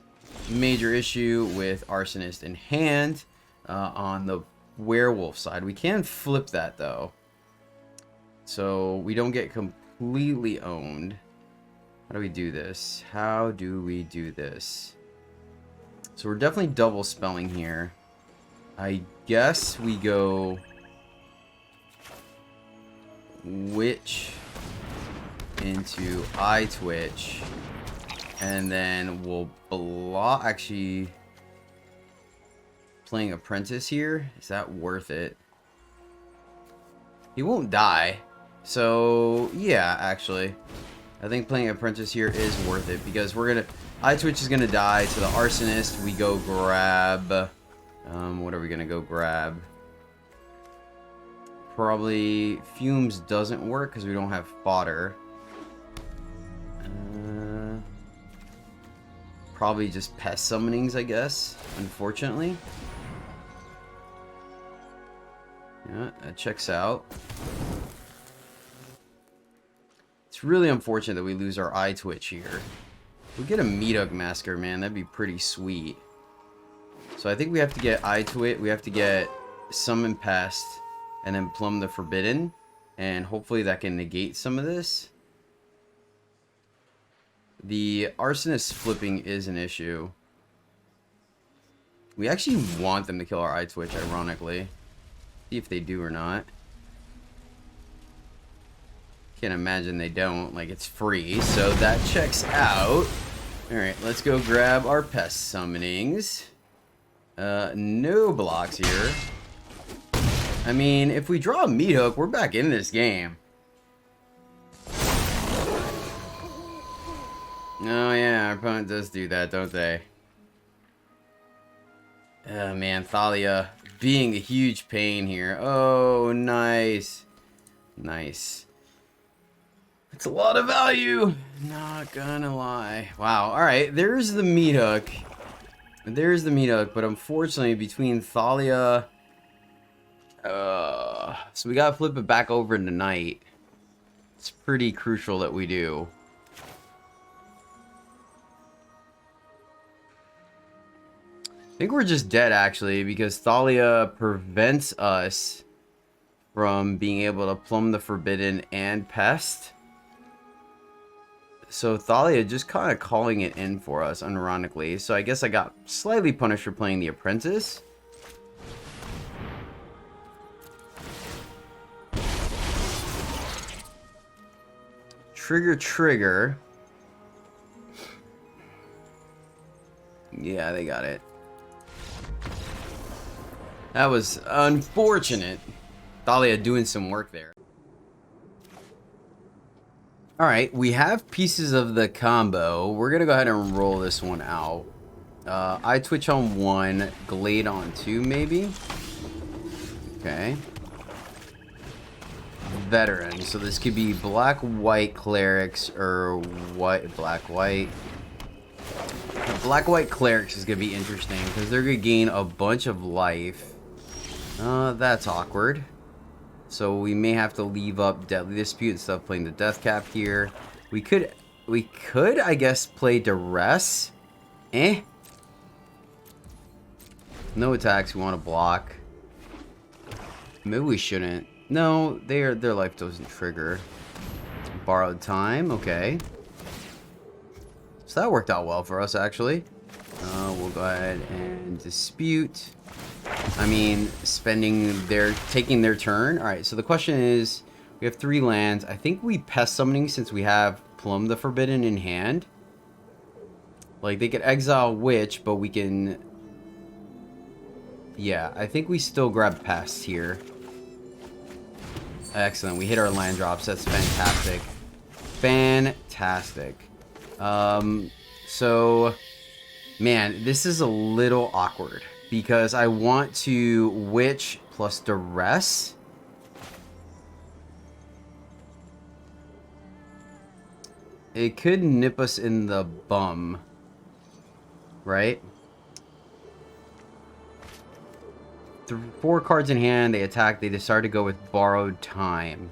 Major issue with Arsonist in hand on the werewolf side. We can flip that though, so we don't get completely owned. How do we do this? How do we do this? So we're definitely double spelling here. I guess we go Witch into Eye Twitch. And then we'll block... Actually, playing Apprentice here? Is that worth it? He won't die. So, yeah, actually. I think playing Apprentice here is worth it. Because we're going to... Eye Twitch is going to die. To the Arsonist, we go grab... what are we going to go grab? Probably Fumes doesn't work because we don't have fodder. Probably just pest summonings, I guess, unfortunately. Yeah, that checks out. It's really unfortunate that we lose our Eye Twitch here. If we get a Meatug Masker, man, that'd be pretty sweet. So I think we have to get Eye Twitch, we have to get Summon Pest, and then Plumb the Forbidden. And hopefully that can negate some of this. The Arsonist flipping is an issue. We actually want them to kill our Eye Twitch, ironically. See if they do or not. Can't imagine they don't. Like, it's free, so that checks out. Alright, let's go grab our pest summonings. No blocks here. I mean, if we draw a meat hook, we're back in this game. Oh yeah, our opponent does do that, don't they? Oh man, Thalia being a huge pain here. Oh, nice. Nice. It's a lot of value. Not gonna lie. Wow, alright, there's the meat hook. There's the meat hook, but unfortunately, between Thalia... so we gotta flip it back over tonight. It's pretty crucial that we do. I think we're just dead, actually, because Thalia prevents us from being able to plumb the Forbidden and Pest. So Thalia just kind of calling it in for us, unironically. So I guess I got slightly punished for playing the Apprentice. Trigger. Yeah, they got it. That was unfortunate. Thalia doing some work there. Alright, we have pieces of the combo. We're going to go ahead and roll this one out. Eye Twitch on 1, Glade on 2 maybe? Okay. Veteran. So this could be black-white clerics or white, black-white. Black-white clerics is going to be interesting because they're going to gain a bunch of life. That's awkward. So we may have to leave up Deadly Dispute instead of playing the Death Cap here. We could, I guess, play Duress. No attacks. We want to block. Maybe we shouldn't. No, their life doesn't trigger. Borrowed Time. Okay. So that worked out well for us, actually. We'll go ahead and Dispute. I mean, taking their turn. Alright, so the question is, we have 3 lands. I think we Pest Summoning since we have Plumb the Forbidden in hand. Like, they could exile Witch, but we can... Yeah, I think we still grab Pest here. Excellent, we hit our land drops. That's fantastic. Fantastic. So... Man, this is a little awkward. Because I want to Witch plus Duress. It could nip us in the bum. Right? 4 cards in hand, they attack, they decide to go with Borrowed Time.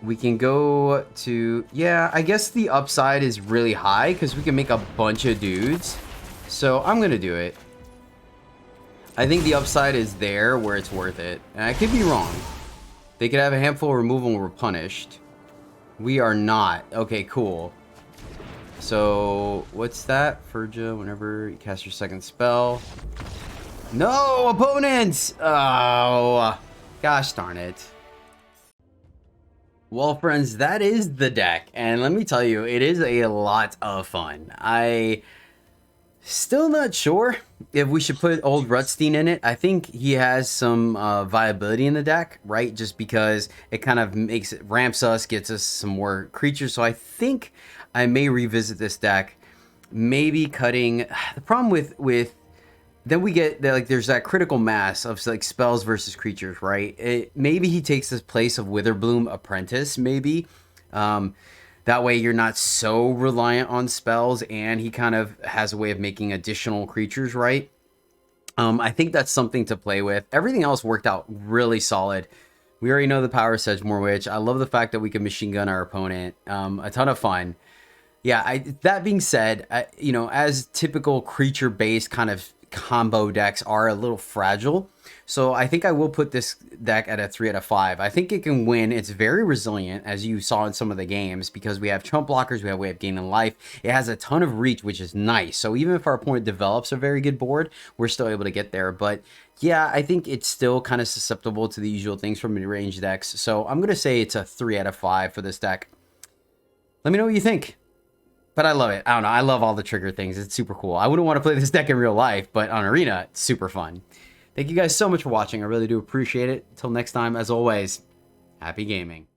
We can go to... Yeah, I guess the upside is really high because we can make a bunch of dudes. So I'm going to do it. I think the upside is there where it's worth it. And I could be wrong. They could have a handful of removal and we're punished. We are not. Okay, cool. So, what's that? Furja, whenever you cast your second spell. No, opponents! Oh, gosh darn it. Well, friends, that is the deck. And let me tell you, it is a lot of fun. Still not sure if we should put old Rutstein in it. I think he has some viability in the deck, right? Just because it kind of ramps us, gets us some more creatures. So I think I may revisit this deck. Maybe cutting... The problem with then we get like there's that critical mass of like spells versus creatures, right? Maybe he takes the place of Witherbloom Apprentice, maybe. That way you're not so reliant on spells, and he kind of has a way of making additional creatures, right? I think that's something to play with. Everything else worked out really solid. We already know the power of Sedgemoor Witch. I love the fact that we can machine gun our opponent. A ton of fun. Yeah, that being said, you know, as typical creature-based kind of combo decks are a little fragile. So I think I will put this deck at a 3 out of 5. I think it can win. It's very resilient, as you saw in some of the games, because we have chump blockers, we have way of gaining life. It has a ton of reach, which is nice. So even if our opponent develops a very good board, we're still able to get there. But yeah, I think it's still kind of susceptible to the usual things from mid-range decks. So I'm going to say it's a 3 out of 5 for this deck. Let me know what you think. But I love it. I don't know. I love all the trigger things. It's super cool. I wouldn't want to play this deck in real life, but on Arena, it's super fun. Thank you guys so much for watching. I really do appreciate it. Until next time, as always, happy gaming.